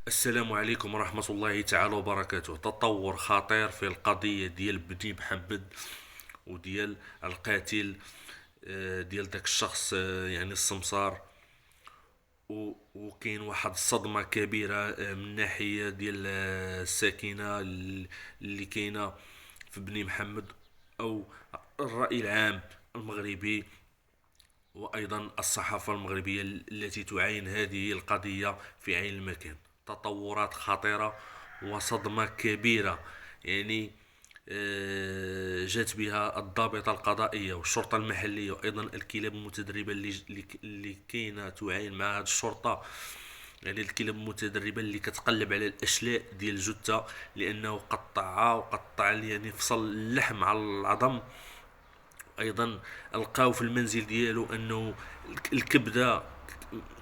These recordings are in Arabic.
السلام عليكم ورحمة الله تعالى وبركاته. تطور خطير في القضية ديال بني محمد وديال القاتل، ديال داك الشخص، يعني السمسار. وكاين واحد الصدمة كبيرة، من ناحية ديال الساكنة اللي كاينة في بني محمد، أو الرأي العام المغربي، وأيضا الصحافة المغربية التي تعاين هذه القضية في عين المكان. تطورات خطيرة وصدمة كبيرة، يعني جات بها الضابطة القضائية والشرطة المحلية وأيضا الكلاب المتدربة اللي كاينة تعاين مع هذه الشرطة. يعني الكلاب المتدربة اللي كتقلب على الأشلاء ديال الجثة، لأنه قطعها وقطع يعني فصل اللحم على العظم. ايضا لقاو في المنزل ديالو انه الكبده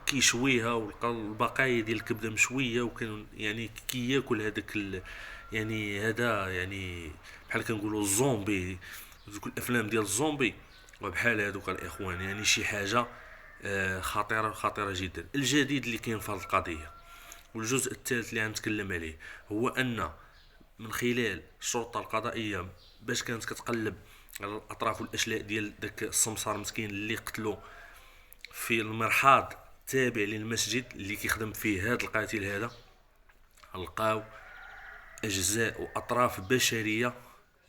كيشويها، ولقى البقايا ديال الكبده مشويه، وكان يعني كياكل هذاك يعني هذا يعني بحال كنقولوا الزومبي، ذوك الافلام ديال الزومبي. وبحال هذوك الاخوان، يعني شي حاجه خطيره خطيره جدا. الجديد اللي كاين في هذه القضيه والجزء الثالث اللي غنتكلم عليه هو ان من خلال الشرطه القضائيه، باش كانت كتقلب على الاطراف والاشلاء ديال داك السمسار مسكين اللي قتلو في المرحاض التابع للمسجد اللي كيخدم فيه هذا القاتل هذا، لقاو اجزاء واطراف بشريه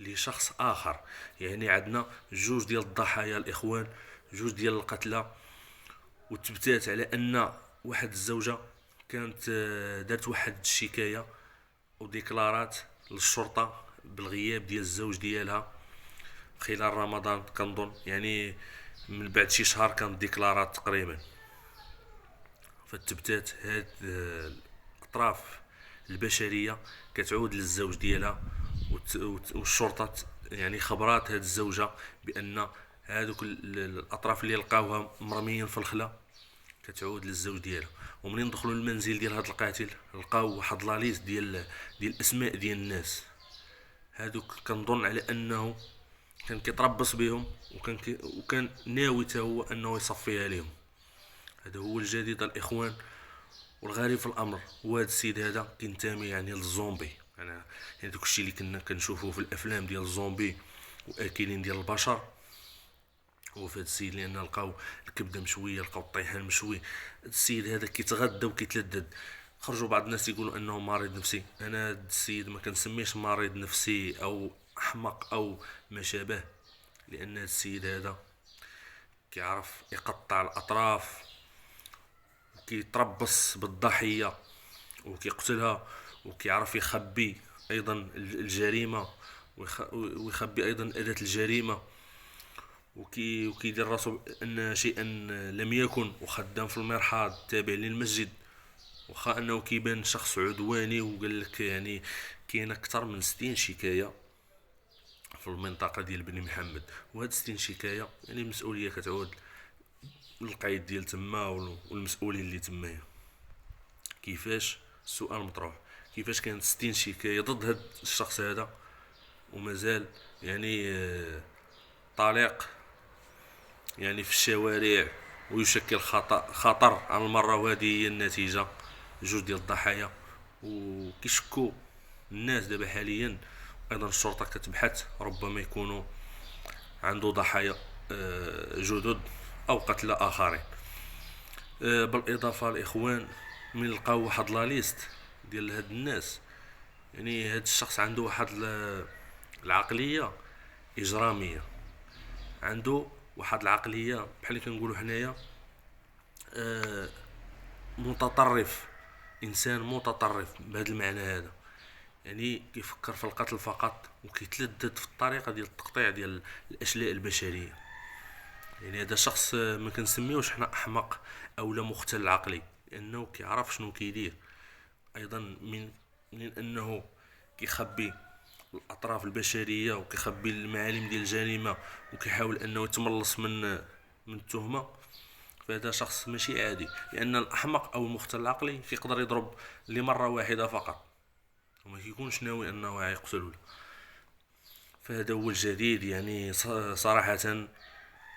لشخص اخر. يعني عندنا جوج ديال الضحايا الاخوان، جوج ديال القتلى. وتثبتات على ان واحد الزوجه كانت دارت واحد الشكايه وديكلارات للشرطه بالغياب ديال الزوج ديالها خلال رمضان، كنظن يعني من بعد شي شهر كانت ديكلارات تقريبا. فتثبتات هاد الاطراف البشريه كتعود للزوج ديالها. والشرطه يعني خبرات هاد الزوجه بان هادوك الاطراف اللي لقاوها مرميين في الخلا كتعود للزوج ديالها. ومنين دخلوا للمنزل ديال هاد القاتل لقاو واحد لاليست ديال الاسماء ديال الناس هادوك. كنظن على انه كان كيتربص بهم، وكان ناوي تا هو انه يصفيها لهم. هذا هو الجديد الاخوان. والغريب في الامر هو هذا السيد هذا كينتمي يعني للزومبي. يعني دوك الشيء اللي كنا كنشوفوه في الافلام ديال الزومبي واكلين ديال البشر. هو في هذا السيد، لان لقاو الكبده مشويه، لقاو الطيحان مشوي. السيد هذا كيتغدى وكيتلذذ. خرجوا بعض الناس يقولوا انه مريض نفسي. انا هذا السيد ما كنسميش مريض نفسي او احمق او ما شابه، لان هذا السيد هذا كيعرف يقطع الاطراف وكيتربص بالضحيه وكيقتلها، وكيعرف يخبي ايضا الجريمه، ويخبي ايضا اداه الجريمه. وكيدير راسو ان شيئا لم يكن، وخدام في المرحاض التابع للمسجد، واخا انه كيبان شخص عدواني. وقال لك يعني كاين اكثر من 60 شكايه في المنطقه ديال بني محمد. وهاد 60 شكايه يعني المسؤوليه كتعود للقايد ديال تما والمسؤولين اللي تمايا. كيفاش؟ السؤال مطروح. كيفاش كانت 60 شكايه ضد هاد الشخص هذا ومازال يعني طليق يعني في الشوارع ويشكل خطر على المرة؟ وهذه هي النتيجة، جوج ديال الضحايا. وكيشكو الناس دابا حاليا، ايضا الشرطة كتبحث ربما يكونوا عنده ضحايا جدد او قتلى اخرين. بالاضافة الاخوان، من لقاو واحد لا ليست ديال هاد الناس، يعني هاد الشخص عنده واحد العقلية اجرامية. عنده واحد العقلية بحال اللي كنقولوا حنايا متطرف. انسان متطرف بهذا المعنى هذا. يعني كيفكر في القتل فقط، وكيتلذذ في الطريقه ديال التقطيع ديال الاشلاء البشريه. يعني هذا شخص ما كنسميوش حنا احمق او لا مختل عقلي، لانه كيعرف شنو كيدير. ايضا من انه كيخبي الاطراف البشريه وكيخبي المعالم ديال الجريمه، وكيحاول انه يتملص من التهمه. فهذا شخص ماشي عادي، لان الاحمق او المختل العقلي كيقدر يضرب لمره واحده فقط، وما كيكونش ناوي انه يقتل. فهذا هو الجديد. يعني صراحه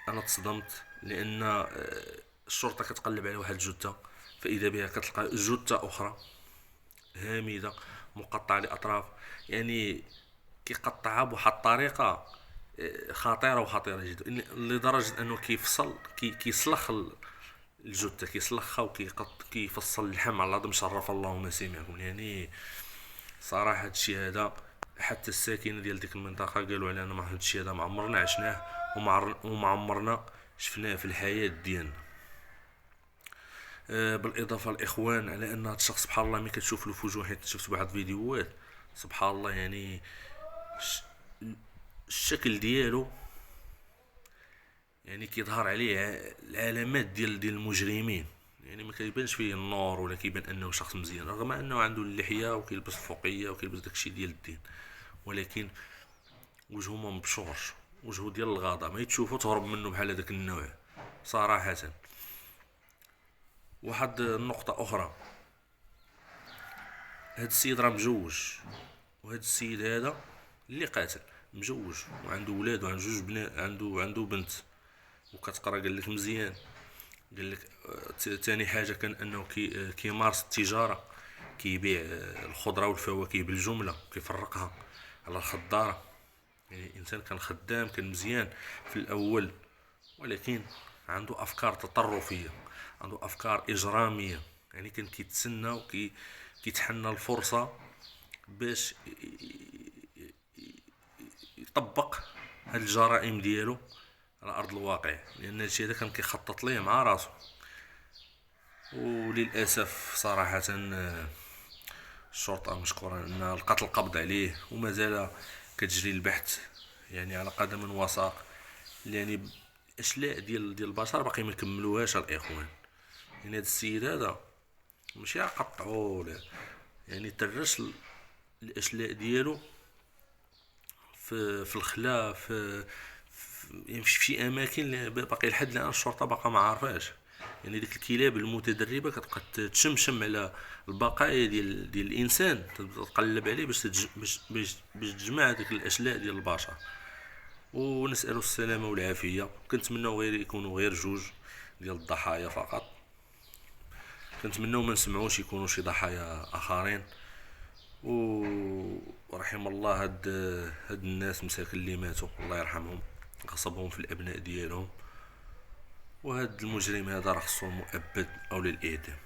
انا تصدمت، لان الشرطه كتقلب على واحد الجثه، فاذا بها كتلقى جثه اخرى هامده، مقطعه لاطراف، يعني كيقطعها بواحد الطريقه خطيره وخطيره جدا، لدرجه انه كيفصل كيسلخ الجثه، كيسلخها كيفصل اللحم على العظم. شرف الله مسامعكم. يعني صراحه هادشي هذا حتى الساكنه ديال ديك المنطقه قالوا علينا ما هادشي هذا ما عمرنا عشناه وما عمرنا شفناه في الحياه ديالنا. بالاضافه الاخوان على ان هذا الشخص سبحان الله ملي كتشوف له في وجهه، حيت شفت بعض الفيديوهات سبحان الله، يعني الشكل ديالو يعني كيظهر عليه العلامات ديال المجرمين. يعني ما كيبانش فيه النور ولا كيبان انه شخص مزيان، رغم انه عنده اللحيه وكيلبس الفوقيه وكيلبس داكشي ديال الدين، ولكن وجهه ما مبشورش، وجهه ديال الغضب، ما يتشوفو تهرب منه بحال هذاك النوع صراحه. واحد النقطه اخرى، هاد السيد راه مجوج، وهاد السيد هذا اللي قاتل مجوج وعنده ولاد وعنده جوج بنات، عنده بنت وكتقرا قال لك مزيان. قال لك ثاني حاجه كان انه كيمارس التجاره، كيبيع الخضره والفواكه بالجمله، كيفرقها على الخضاره. يعني انسان كان خدام، كان مزيان في الاول، ولكن عنده افكار تطرفيه، عنده افكار اجراميه. يعني كان كيتسنى كيتحنى الفرصه باش يطبق هاد الجرائم ديالو على ارض الواقع، لان هادشي هذا كان كيخطط ليه مع راسو. وللاسف صراحه الشرطه مشكورة ان لقات القبض عليه، ومازال كتجري البحث يعني على قدم وساق. يعني اشلاء ديال البشر باقي ما كملوهاش الاخوان. يعني هذا السيد هذا ماشي قطعوه لا، يعني ترش الاشلاء ديالو في الخلا، يعني في شي اماكن اللي باقي لحد الان الشرطه باقا ما عارفاش. يعني ديك الكلاب المتدربه كتبقى تشمشم على البقايا ديال الانسان، تقلب عليه باش تجمع ديك الاشلاء ديال البشر. ونسأل السلامة والعافية. كنتمناو غير يكونوا غير جوج ديال الضحايا فقط، كنتمناو ما نسمعوش يكونوا شي ضحايا اخرين. ورحم الله هاد الناس مساكن اللي ماتوا، الله يرحمهم، غصبهم في الابناء ديالهم. وهاد المجرم هذا راه خصو المؤبد او للاعدام.